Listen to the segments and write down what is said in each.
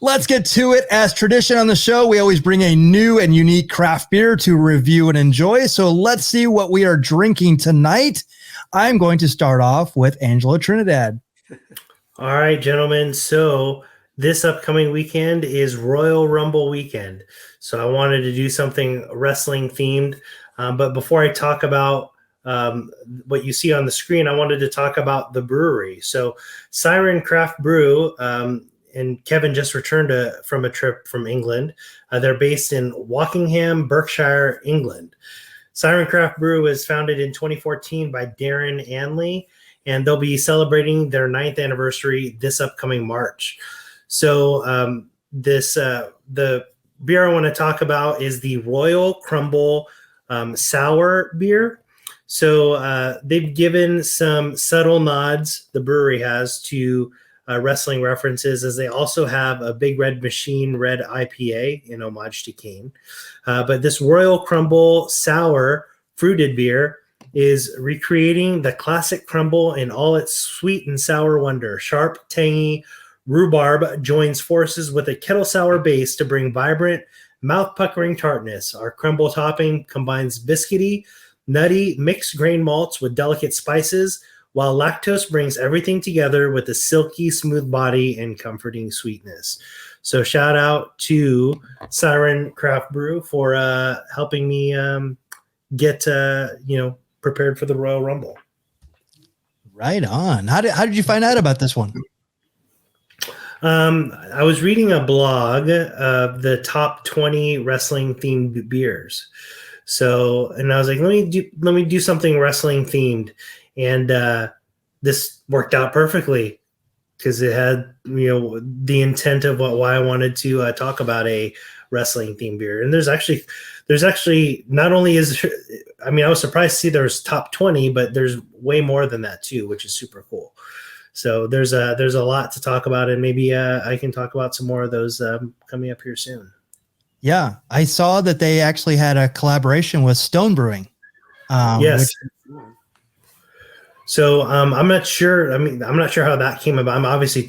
Let's get to it. As tradition on the show, we always bring a new and unique craft beer to review and enjoy. So let's see what we are drinking tonight. I'm going to start off with Angelo Trinidad. All right, gentlemen. So this upcoming weekend is Royal Rumble weekend. So I wanted to do something wrestling themed. But before I talk about what you see on the screen, I wanted to talk about the brewery. So Siren Craft Brew, and Kevin just returned from a trip from England. They're based in Wokingham, Berkshire, England. Siren Craft Brew was founded in 2014 by Darren Anley, and they'll be celebrating their 9th anniversary this upcoming March. So the beer I want to talk about is the Royal Crumble sour beer. So they've given some subtle nods, the brewery has, to wrestling references, as they also have a Big Red Machine Red IPA in homage to Kane. But this Royal Crumble sour fruited beer is recreating the classic crumble in all its sweet and sour wonder. Sharp, tangy rhubarb joins forces with a kettle sour base to bring vibrant, mouth-puckering tartness. Our crumble topping combines biscuity, nutty, mixed grain malts with delicate spices, while lactose brings everything together with a silky, smooth body and comforting sweetness. So shout out to Siren Craft Brew for helping me get prepared for the Royal Rumble. Right on. How did you find out about this one? I was reading a blog of the top 20 wrestling themed beers. So, and I was like, let me do something wrestling themed. And this worked out perfectly because it had, the intent of why I wanted to talk about a wrestling themed beer. And there's actually not only I was surprised to see there's top 20, but there's way more than that too, which is super cool. So there's a lot to talk about, and maybe I can talk about some more of those coming up here soon. Yeah, I saw that they actually had a collaboration with Stone Brewing. Yes. So I'm not sure. I'm not sure how that came about. I'm obviously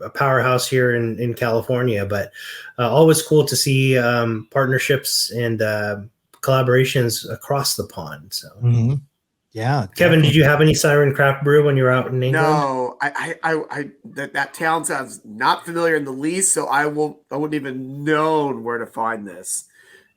a powerhouse here in California, but always cool to see partnerships and collaborations across the pond. So, yeah. Kevin, did you have any Siren Craft Brew when you were out in England? No, I that town sounds not familiar in the least. So I wouldn't even known where to find this,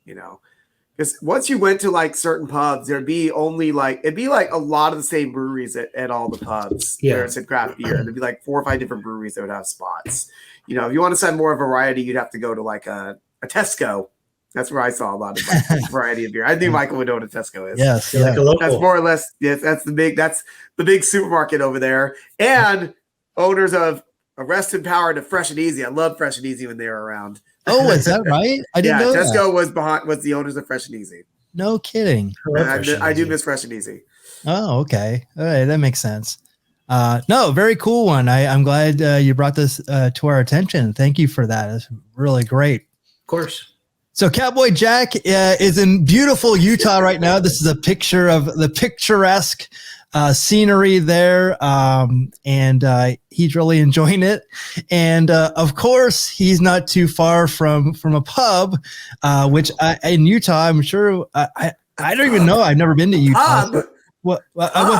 Because once you went to like certain pubs, it'd be like a lot of the same breweries at all the pubs. Yeah. Where it's a craft beer. There'd be like 4 or 5 different breweries that would have spots. If you want to find more variety, you'd have to go to like a Tesco. That's where I saw a lot of variety of beer. I think Michael would know what a Tesco is. Yes, like a local. That's more or less. Yes, that's the big supermarket over there, and owners of Arrested Power to Fresh and Easy. I love Fresh and Easy when they were around. Oh, is that right? I didn't know Tesco that. was the owners of Fresh and Easy. No kidding. I do miss Fresh and Easy. Oh, okay. All right, that makes sense. No, very cool one. I'm glad you brought this to our attention. Thank you for that. It's really great. Of course. So Cowboy Jack is in beautiful Utah right now. This is a picture of the picturesque scenery there, and he's really enjoying it. And of course, he's not too far from a pub, which in Utah, I'm sure. I don't even know. I've never been to Utah. Pub. Was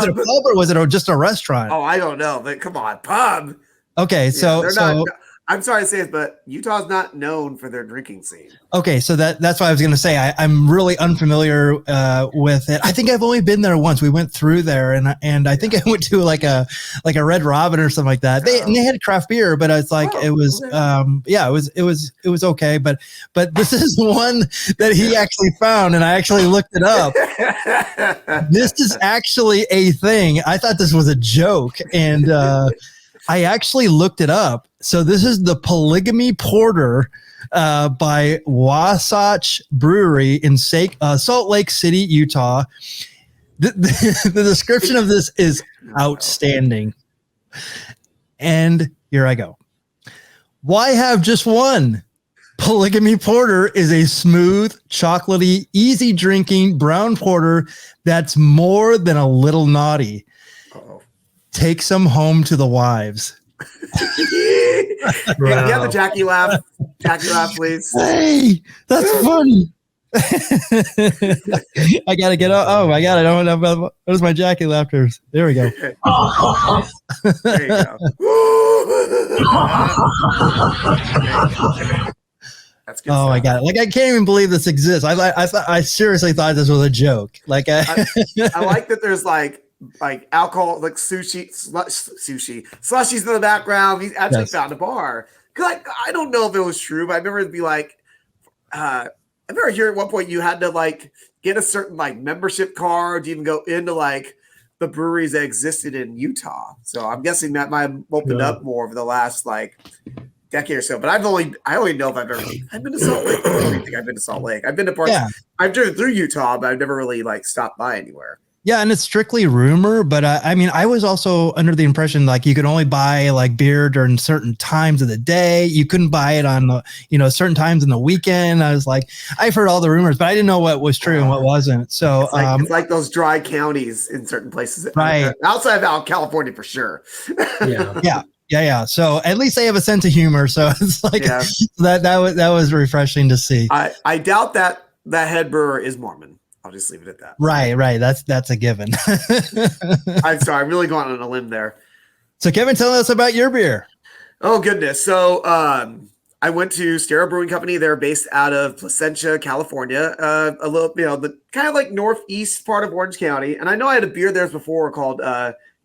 it a pub or was it just a restaurant? Oh, I don't know, but come on, pub. Okay, I'm sorry to say it, but Utah's not known for their drinking scene. Okay, so that's what I was going to say. I'm really unfamiliar with it. I think I've only been there once. We went through there, and I think I went to like a Red Robin or something like that. They had craft beer, but it's like it was it was okay. But this is one that he actually found, and I actually looked it up. This is actually a thing. I thought this was a joke, and I actually looked it up. So this is the Polygamy Porter by Wasatch Brewery in Salt Lake City, Utah. The description of this is outstanding. And here I go. Why have just one? Polygamy Porter is a smooth, chocolatey, easy drinking brown porter that's more than a little naughty. Uh-oh. Take some home to the wives. You have the Jackie laugh, please. Hey, that's funny. I gotta get up. Oh my god, I don't know. Where's my Jackie laughters? There we go. There you go. That's good. Oh my god! Like I can't even believe this exists. I seriously thought this was a joke. Like I like that. There's like alcohol, like slushies in the background. He's actually found a bar. Cause I don't know if it was true, but I remember it'd be like, I remember hearing at one point you had to like get a certain like membership card to even go into like the breweries that existed in Utah. So I'm guessing that might have opened up more over the last like decade or so. But I only know if I've been to Salt Lake. I don't think I've been to Salt Lake. I've been to parts. Yeah. I've driven through Utah, but I've never really like stopped by anywhere. Yeah, and it's strictly rumor, but I mean, I was also under the impression like you could only buy like beer during certain times of the day. You couldn't buy it on the, certain times in the weekend. I was like, I've heard all the rumors, but I didn't know what was true and what wasn't. So it's like those dry counties in certain places, right? Outside of California for sure. Yeah. So at least they have a sense of humor. So it's like that was refreshing to see. I doubt that head brewer is Mormon. I'll just leave it at that. Right. That's a given. I'm sorry. I'm really going on a limb there. So Kevin, tell us about your beer. Oh goodness. So I went to Stereo Brewing Company. They're based out of Placentia, California. A little, the kind of like northeast part of Orange County. And I know I had a beer there before called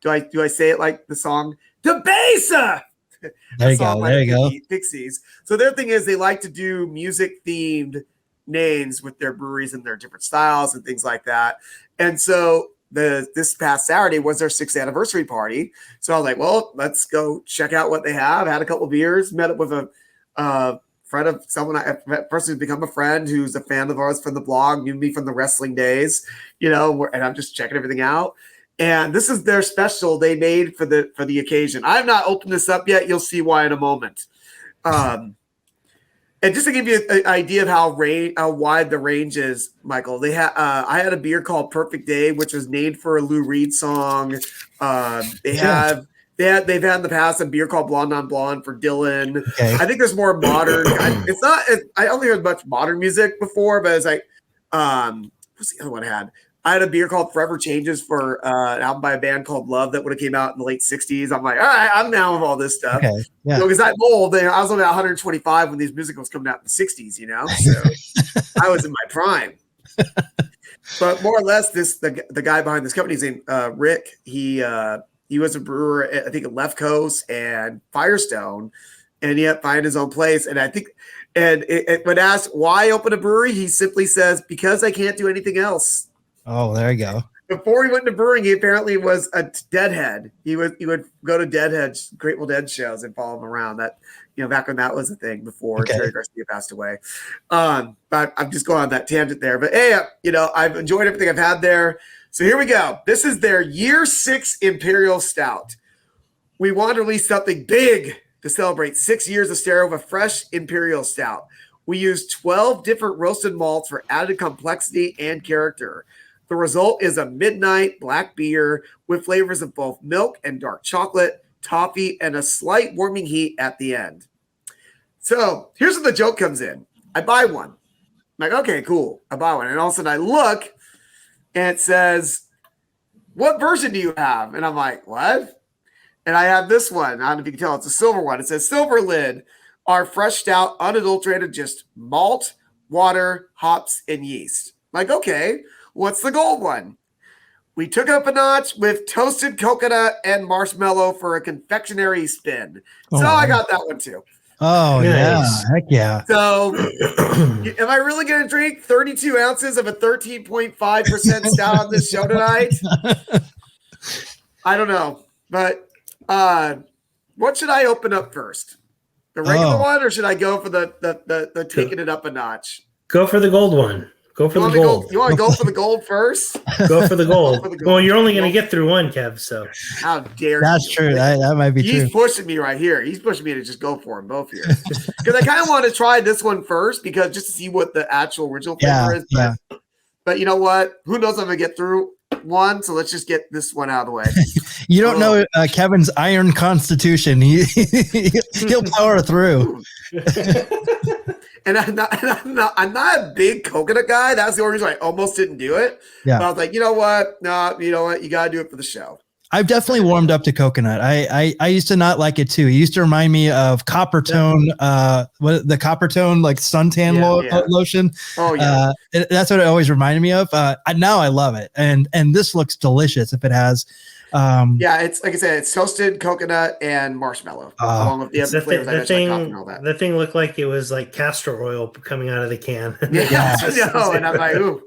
do I say it like the song? DeBesa! There you go. Pixies. So their thing is they like to do music themed names with their breweries and their different styles and things like that. And so this past Saturday was their 6th anniversary party. So I was like, well, let's go check out what they have. I had a couple of beers, met up with a friend of someone, a person who's become a friend who's a fan of ours from the blog, knew me from the wrestling days, and I'm just checking everything out. And this is their special they made for the occasion. I have not opened this up yet. You'll see why in a moment. And just to give you an idea of how wide the range is, Michael, they I had a beer called Perfect Day, which was named for a Lou Reed song. They've had in the past a beer called Blonde on Blonde for Dylan. Okay. I think there's more modern. I don't think there's much modern music before, but it's like, what's the other one I had? I had a beer called Forever Changes for an album by a band called Love that would have came out in the late 60s. I'm like, all right, I'm down with all this stuff. Okay, yeah. Because I'm old. I was only 125 when these music was coming out in the 60s, So I was in my prime. But more or less, the guy behind this company is named Rick. He was a brewer, I think, at Left Coast and Firestone, and he had to find his own place. And I think, when asked why open a brewery, he simply says, because I can't do anything else. Oh, there you go. Before he went into brewing, he apparently was a Deadhead. He would go to Grateful Dead shows and follow him around. That back when that was a thing before Jerry Garcia passed away. But I'm just going on that tangent there. But hey, I've enjoyed everything I've had there. So here we go. This is their Year 6 Imperial Stout. We wanted to release something big to celebrate 6 years of Stereo with a fresh Imperial Stout. We used 12 different roasted malts for added complexity and character. The result is a midnight black beer with flavors of both milk and dark chocolate, toffee, and a slight warming heat at the end. So here's where the joke comes in. I buy one. I'm like, okay, cool. I buy one. And all of a sudden I look and it says, what version do you have? And I'm like, what? And I have this one. I don't know if you can tell. It's a silver one. It says silver lid, our fresh stout, unadulterated, just malt, water, hops, and yeast. I'm like, okay. What's the gold one? We took up a notch with toasted coconut and marshmallow for a confectionery spin. So I got that one too. Oh, nice. Yeah. Heck yeah. So am I really going to drink 32 ounces of a 13.5% stout on this show tonight? I don't know. But what should I open up first? The regular one, or should I go for the taking it up a notch? Go for the gold one. Go for the gold. You want to go for the gold first? Go for the gold. Well, you're only going to get through one, Kev. So how dare That's you? True. That might be true. He's pushing me right here. He's pushing me to just go for them both here. Because I kind of want to try this one first because just to see what the actual original flavor is. But you know what? Who knows if I'm going to get through 0.1, so let's just get this one out of the way. You don't know Kevin's iron constitution. He'll power through. And I'm not a big coconut guy. That's the only reason I almost didn't do it. Yeah. But I was like, you know what? No, you know what? You got to do it for the show. I've definitely warmed up to coconut. I used to not like it too. It used to remind me of Coppertone, the Coppertone like suntan lotion. Oh yeah, that's what it always reminded me of. Now I love it, and this looks delicious. If it has, it's like I said, it's toasted coconut and marshmallow along with the other flavors I mentioned, like coffee and all that. The thing looked like it was like castor oil coming out of the can. And I'm like, ooh,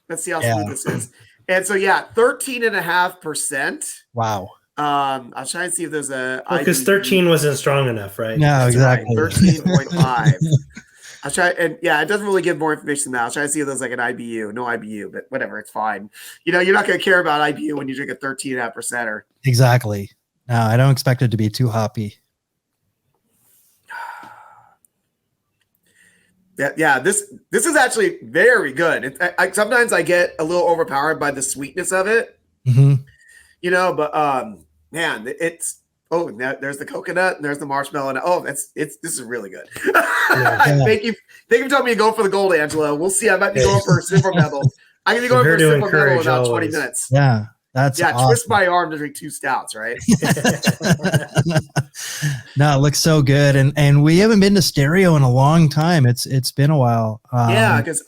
let's see how smooth this is. And so, 13.5%. Wow. I'll try and see if there's a. Because 13 wasn't strong enough, right? No, exactly. Right, 13.5. I'll try, and it doesn't really give more information than that. I'll try to see if there's like an IBU. No IBU, but whatever, it's fine. You're not going to care about IBU when you drink a 13.5%. Or exactly. No, I don't expect it to be too hoppy. Yeah, this is actually very good. Sometimes I get a little overpowered by the sweetness of it, but man, it's there's the coconut and there's the marshmallow. And this is really good. Thank you for telling me to go for the gold, Angelo. We'll see. I might be going for a silver medal. I can be going for a silver medal in about 20 minutes. Yeah. That's awesome. Twist my arm to drink 2 stouts, right? No, it looks so good, and we haven't been to Stereo in a long time. It's been a while. Because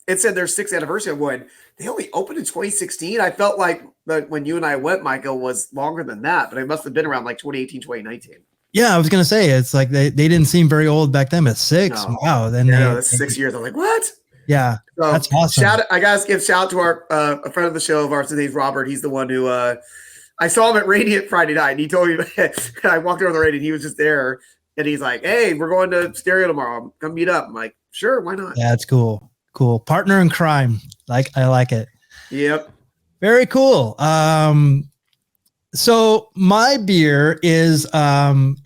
it said their 6th anniversary of one. They only opened in 2016. I felt like when you and I went, Michael, was longer than that, but it must have been around like 2018, 2019. Yeah, I was gonna say it's like they didn't seem very old back then. But 6, no. Wow. Then that's 6 years. I'm like, what? Yeah, so that's awesome. I gotta give shout out to our a friend of the show of ours. His name's Robert. He's the one who I saw him at Radiant Friday night, and he told me I walked over the Radiant. He was just there, and he's like, "Hey, we're going to Stereo tomorrow. Come meet up." I'm like, "Sure, why not?" Yeah, it's cool. Partner in crime. I like it. Yep. Very cool. So my beer is I'm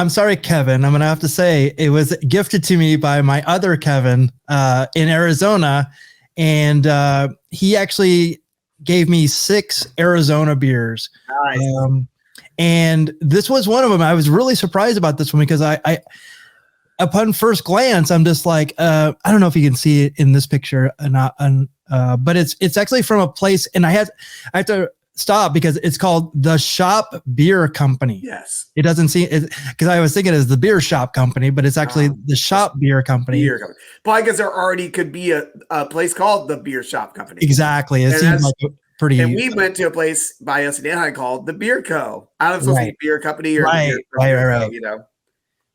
sorry, Kevin. I'm gonna have to say it was gifted to me by my other Kevin in Arizona, and he actually gave me 6 Arizona beers. Nice. And this was one of them. I was really surprised about this one because I upon first glance, I'm just like, I don't know if you can see it in this picture or not, but it's actually from a place, and I have to stop because it's called the Shop Beer Company. Yes. It doesn't seem it because I was thinking it's the Beer Shop Company, but it's actually the Shop Beer Company. But I guess there already could be a place called the Beer Shop Company. Exactly. It seems like pretty. And we went to a place by us in Anaheim called the Beer Co. I don't know if it's a beer company or right. Co, you know.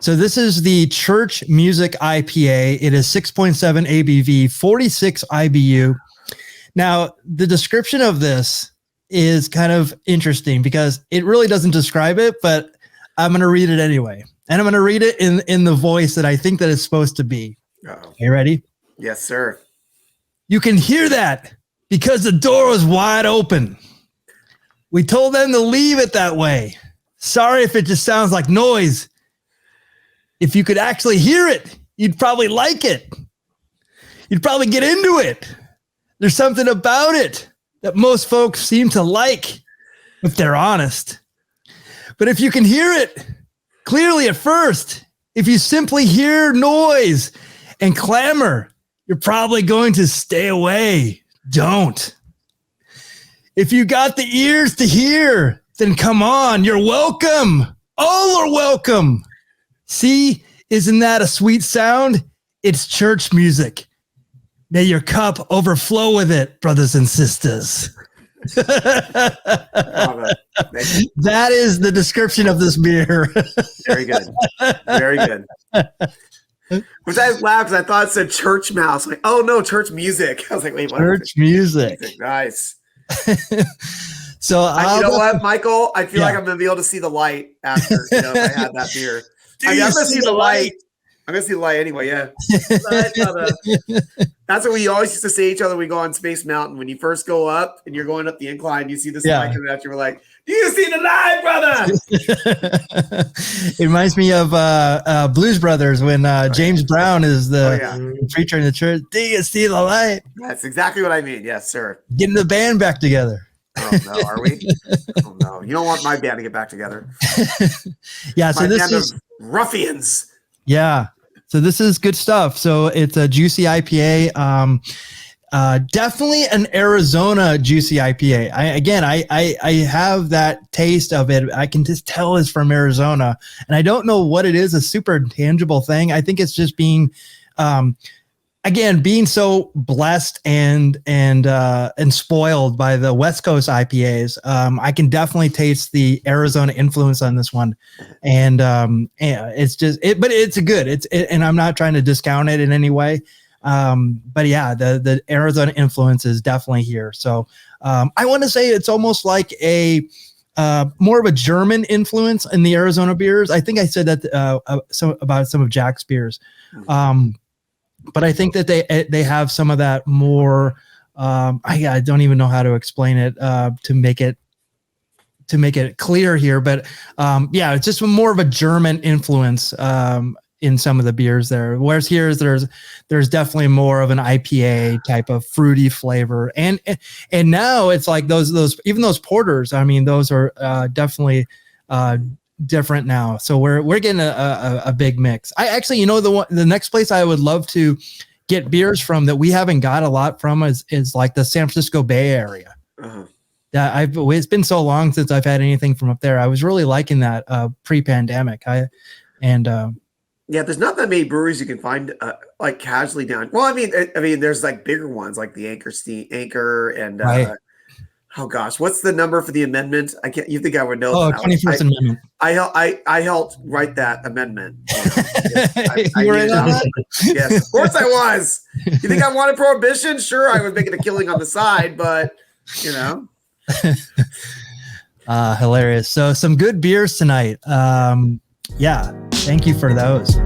So this is the Church Music IPA. It is 6.7 ABV, 46 IBU. Now, the description of this is kind of interesting because it really doesn't describe it, but I'm going to read it anyway. And I'm going to read it in the voice that I think that it's supposed to be. Uh-oh. You ready? Yes, sir. You can hear that because the door was wide open. We told them to leave it that way. Sorry if it just sounds like noise. If you could actually hear it, you'd probably like it. You'd probably get into it. There's something about it that most folks seem to like if they're honest. But if you can hear it clearly at first, if you simply hear noise and clamor, you're probably going to stay away. Don't. If you got the ears to hear, then come on, you're welcome. All are welcome. See, isn't that a sweet sound? It's church music. May your cup overflow with it, brothers and sisters. That is the description of this beer. Very good. Very good. Which I laughed because I thought it said church mouse. Like, oh no, church music. I was like, wait, what? Church music. Nice. So you know what, Michael? I feel like I'm gonna be able to see the light after if I had that beer. I'm gonna see the light. I'm gonna see the light anyway. Yeah, that's what we always used to say to each other. We go on Space Mountain when you first go up and you're going up the incline. You see this light coming at you. We're like, You see the light, brother. It reminds me of Blues Brothers when James Brown is the preacher in the church. Do you see the light? That's exactly what I mean. Yes, sir. Getting the band back together. Oh no, are we? Oh no, you don't want my band to get back together. Yeah, so my this band is of ruffians. Yeah, so this is good stuff. So it's a juicy IPA. Definitely an Arizona juicy IPA. I have that taste of it. I can just tell it's from Arizona, and I don't know what it is. A super tangible thing. I think it's just being, being so blessed and spoiled by the West Coast IPAs. I can definitely taste the Arizona influence on this one, and it's just it. But it's good. And I'm not trying to discount it in any way. But yeah, the Arizona influence is definitely here. So I want to say it's almost like a more of a German influence in the Arizona beers. I think I said that about some of Jack's beers. But I think that they have some of that more. I don't even know how to explain it to make it clear here. But it's just more of a German influence in some of the beers there. Whereas here there's definitely more of an IPA type of fruity flavor. And now it's like those even those porters, I mean, those are definitely different now. So we're getting a big mix. I actually, the next place I would love to get beers from that we haven't got a lot from is like the San Francisco Bay Area. Uh-huh. Yeah, it's been so long since I've had anything from up there. I was really liking that pre-pandemic. Yeah, there's not that many breweries you can find like casually down. Well, I mean, there's like bigger ones like the Anchor and right. Oh gosh, what's the number for the amendment? I can't. You think I would know? Oh, 21st Amendment. I helped write that amendment. You were in on that? Yes, of course I was. You think I wanted prohibition? Sure, I would make it a killing on the side, but hilarious. So some good beers tonight. Thank you for those.